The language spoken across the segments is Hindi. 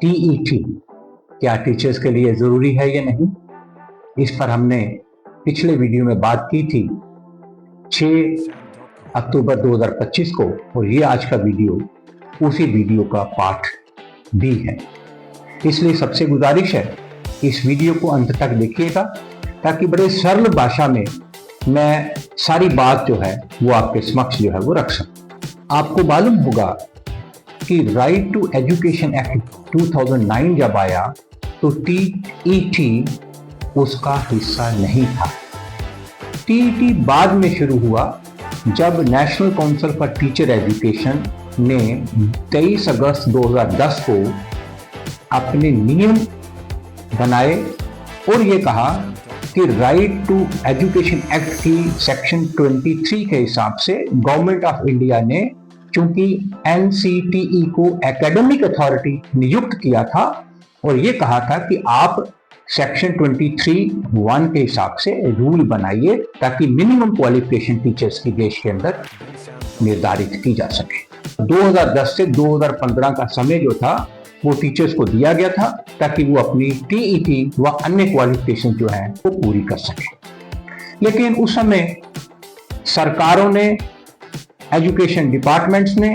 टीईटी क्या टीचर्स के लिए जरूरी है या नहीं, इस पर हमने पिछले वीडियो में बात की थी 6 अक्टूबर 2025 को, और ये आज का वीडियो उसी वीडियो का पार्ट भी है। इसलिए सबसे गुजारिश है इस वीडियो को अंत तक देखिएगा, ताकि बड़े सरल भाषा में मैं सारी बात जो है वो आपके समक्ष जो है वो रख सकूं। आपको मालूम होगा कि राइट टू एजुकेशन एक्ट 2009 जब आया तो टीईटी उसका हिस्सा नहीं था। टीईटी बाद में शुरू हुआ जब national council for teacher education ने 23 अगस्त 2010 को अपने नियम बनाए और ये कहा कि राइट टू एजुकेशन एक्ट की सेक्शन 23 के हिसाब से गवर्नमेंट ऑफ इंडिया ने चूंकि एनसीटीई को एकेडमिक अथॉरिटी नियुक्त किया था और ये कहा था कि आप सेक्शन 23(1) के हिसाब से रूल बनाइए ताकि मिनिमम क्वालिफिकेशन टीचर्स की देश के अंदर निर्धारित की जा सके। 2010 से 2015 का समय जो था वो टीचर्स को दिया गया था ताकि वो अपनी टीईटी व अन्य क्वालिफिकेशन जो है वो पूरी कर सके। लेकिन उस समय सरकारों ने, एजुकेशन डिपार्टमेंट्स ने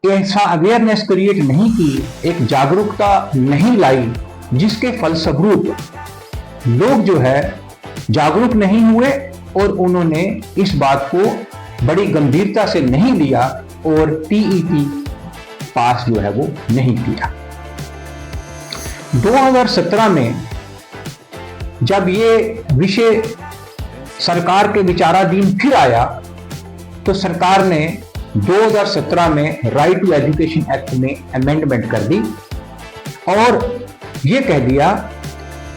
ऐसा अवेयरनेस क्रिएट नहीं की, एक जागरूकता नहीं लाई, जिसके फलस्वरूप लोग जो है जागरूक नहीं हुए और उन्होंने इस बात को बड़ी गंभीरता से नहीं लिया और टीईटी पास जो है वो नहीं किया। 2017 में जब ये विषय सरकार के विचाराधीन फिर आया तो सरकार ने 2017 में राइट टू एजुकेशन एक्ट में अमेंडमेंट कर दी और ये कह दिया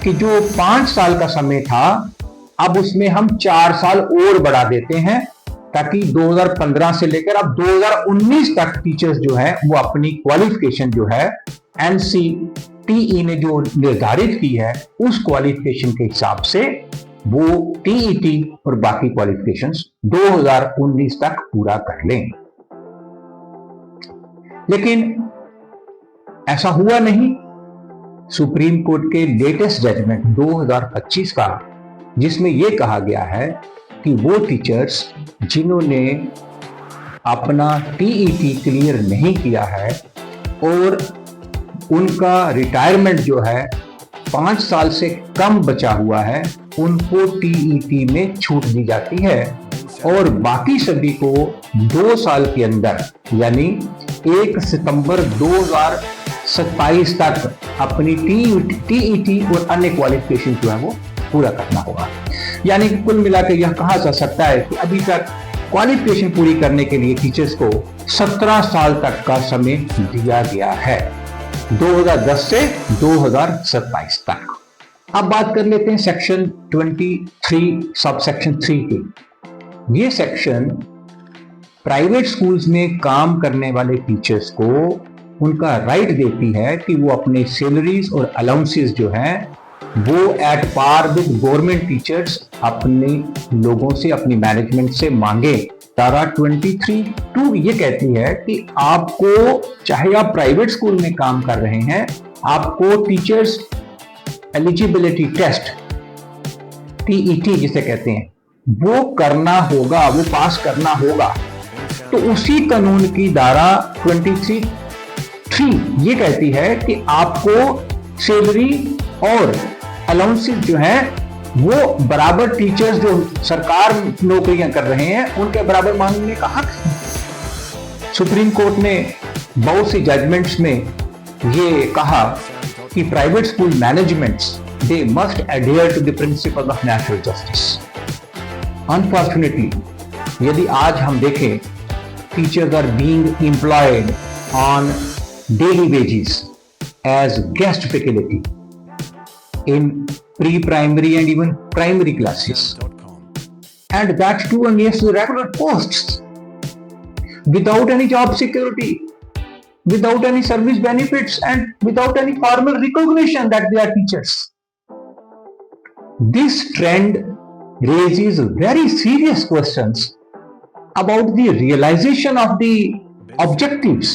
कि जो 5 साल का समय था अब उसमें हम 4 साल और बढ़ा देते हैं ताकि 2015 से लेकर अब 2019 तक टीचर्स जो है वो अपनी क्वालिफिकेशन जो है एनसीटीई ने जो निर्धारित की है उस क्वालिफिकेशन के हिसाब से वो टीईटी और बाकी क्वालिफिकेशंस 2019 तक पूरा कर लें। लेकिन ऐसा हुआ नहीं। सुप्रीम कोर्ट के लेटेस्ट जजमेंट 2025 का, जिसमें यह कहा गया है कि वो टीचर्स जिन्होंने अपना टीईटी क्लियर नहीं किया है और उनका रिटायरमेंट जो है 5 साल से कम बचा हुआ है, उनको टीईटी में छूट दी जाती है और बाकी सभी को 2 साल के अंदर यानी 1 सितंबर 2027 तक अपनी टीईटी और अन्य क्वालिफिकेशन जो है वो पूरा करना होगा। यानी कि कुल मिलाकर यह कहा जा सकता है कि अभी तक क्वालिफिकेशन पूरी करने के लिए टीचर्स को 17 साल तक का समय दिया गया है, 2010 से 2027 तक। अब बात कर लेते हैं सेक्शन 23 सब सेक्शन 3 की। ये सेक्शन प्राइवेट स्कूल्स में काम करने वाले टीचर्स को उनका राइट देती है कि वो अपने सैलरीज और अलाउंसेस जो हैं वो at par with government teachers अपने लोगों से, अपनी मैनेजमेंट से मांगे। धारा 23(2) ये कहती है कि आपको, चाहे आप प्राइवेट स्कूल में काम कर रहे हैं, आपको टीचर्स एलिजिबिलिटी टेस्ट टीईटी जिसे कहते हैं वो करना होगा, वो पास करना होगा। तो उसी कानून की धारा 23(3) ये कहती है कि आपको सैलरी और अलाउंसेस जो है वो बराबर टीचर्स जो सरकार नौकरियां कर रहे हैं उनके बराबर मांगने का हक है। सुप्रीम कोर्ट ने बहुत सी जजमेंट्स में ये कहा कि private school managements they must adhere to the principle of natural justice. Unfortunately यदि आज हम देखें, teachers are being employed on daily wages as guest faculty in pre-primary and even primary classes, and that too against the regular posts, without any job security, without any service benefits, and without any formal recognition that they are teachers. This trend raises very serious questions about the realization of the objectives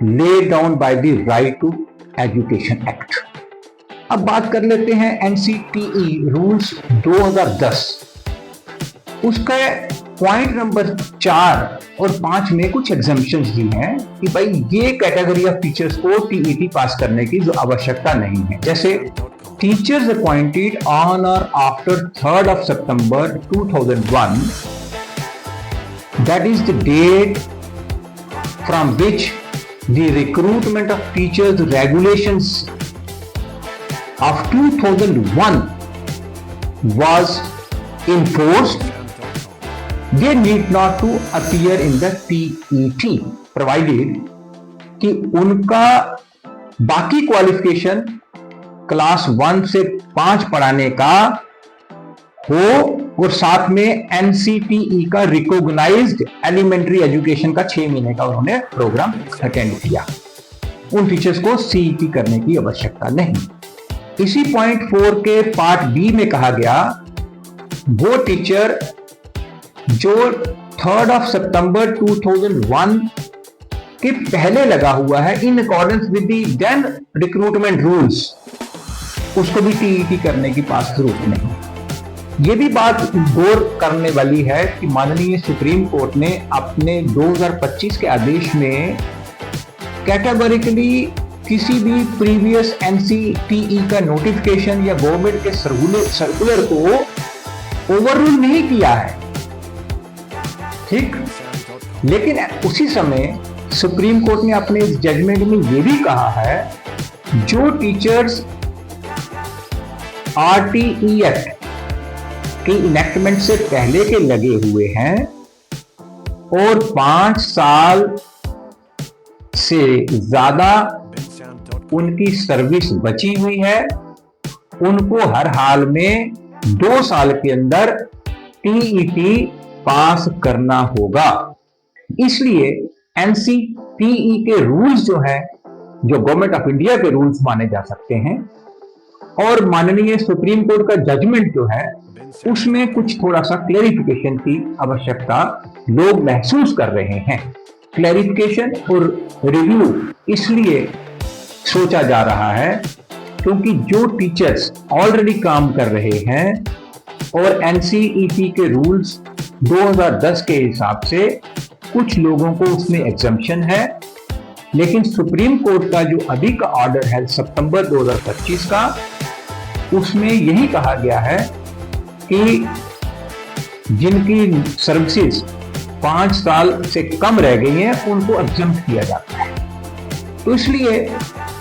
laid down by the Right to Education Act. अब बात कर लेते हैं NCTE रूल्स 2010। उसका पॉइंट नंबर 4 और 5 में कुछ एग्जम्पशंस दी हैं कि भाई ये कैटेगरी ऑफ टीचर्स को टीईटी पास करने की जो आवश्यकता नहीं है। जैसे टीचर्स अपॉइंटेड ऑन और after 3rd of September 2001, that is the date from which the recruitment of teachers regulations of 2001 was enforced, they need not to appear in the TET provided कि उनका बाकी क्वालिफिकेशन क्लास 1 से 5 पढ़ाने का हो और साथ में NCTE का रिकॉग्नाइज्ड एलिमेंट्री एजुकेशन का 6 महीने का उन्होंने प्रोग्राम अटेंड किया। उन टीचर्स को CET करने की आवश्यकता नहीं। इसी पॉइंट 4 के पार्ट बी में कहा गया वो टीचर जो 3rd of September 2001 के पहले लगा हुआ है in accordance with the then recruitment rules, उसको भी टीईटी करने की पास जरूरत नहीं। ये भी बात गौर करने वाली है कि माननीय सुप्रीम कोर्ट ने अपने 2025 के आदेश में कैटेगोरिकली किसी भी प्रीवियस NCTE का नोटिफिकेशन या गवर्नमेंट के सर्कुलर को ओवररूल नहीं किया है, ठीक। लेकिन उसी समय सुप्रीम कोर्ट ने अपने इस जजमेंट में यह भी कहा है जो टीचर्स RTE एक्ट के इनेक्टमेंट से पहले के लगे हुए हैं और 5 साल से ज्यादा उनकी सर्विस बची हुई है, उनको हर हाल में 2 साल के अंदर TET पास करना होगा। इसलिए NCTE के रूल्स जो है, जो गवर्नमेंट ऑफ इंडिया के रूल्स माने जा सकते हैं, और माननीय सुप्रीम कोर्ट का जजमेंट जो है उसमें कुछ थोड़ा सा क्लैरिफिकेशन की आवश्यकता लोग महसूस कर रहे हैं। क्लैरिफिकेशन और रिव्यू इसलिए सोचा जा रहा है क्योंकि जो टीचर्स ऑलरेडी काम कर रहे हैं और NCET के रूल्स 2010 के हिसाब से कुछ लोगों को उसमें एग्जम्पशन है, लेकिन सुप्रीम कोर्ट का जो अभी का ऑर्डर है सितंबर 2025 का, उसमें यही कहा गया है कि जिनकी सर्विसेज 5 साल से कम रह गई हैं उनको एग्जम्प्ट किया जाता है। तो इसलिए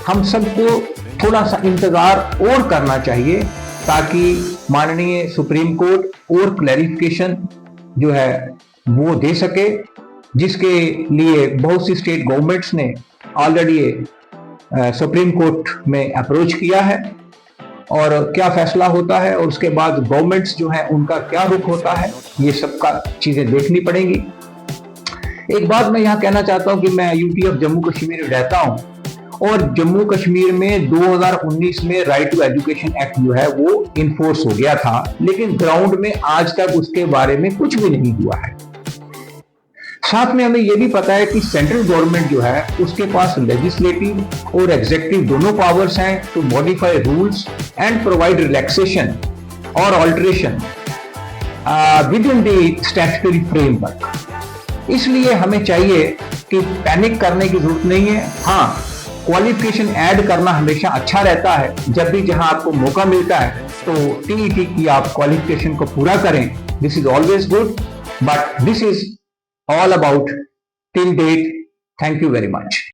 हम सबको थोड़ा सा इंतजार और करना चाहिए ताकि माननीय सुप्रीम कोर्ट और क्लैरिफिकेशन जो है वो दे सके, जिसके लिए बहुत सी स्टेट गवर्नमेंट्स ने ऑलरेडी सुप्रीम कोर्ट में अप्रोच किया है और क्या फैसला होता है और उसके बाद गवर्नमेंट्स जो है उनका क्या रुख होता है, ये सबका चीजें देखनी पड़ेंगी। एक बात मैं यहाँ कहना चाहता हूँ कि मैं यूटी ऑफ जम्मू कश्मीर में रहता हूँ और जम्मू कश्मीर में 2019 में राइट टू एजुकेशन एक्ट जो है वो इन्फोर्स हो गया था, लेकिन ग्राउंड में आज तक उसके बारे में कुछ भी नहीं हुआ है। साथ में हमें यह भी पता है कि सेंट्रल गवर्नमेंट जो है उसके पास लेजिस्लेटिव और एग्जीक्यूटिव दोनों पावर्स हैं to modify rules and provide relaxation और alteration within the statutory framework. इसलिए हमें चाहिए कि पैनिक करने की जरूरत नहीं है। हाँ, क्वालिफिकेशन ऐड करना हमेशा अच्छा रहता है, जब भी जहां आपको मौका मिलता है तो टीईटी की आप क्वालिफिकेशन को पूरा करें, this is always good, but this is all about till date. Thank you very much.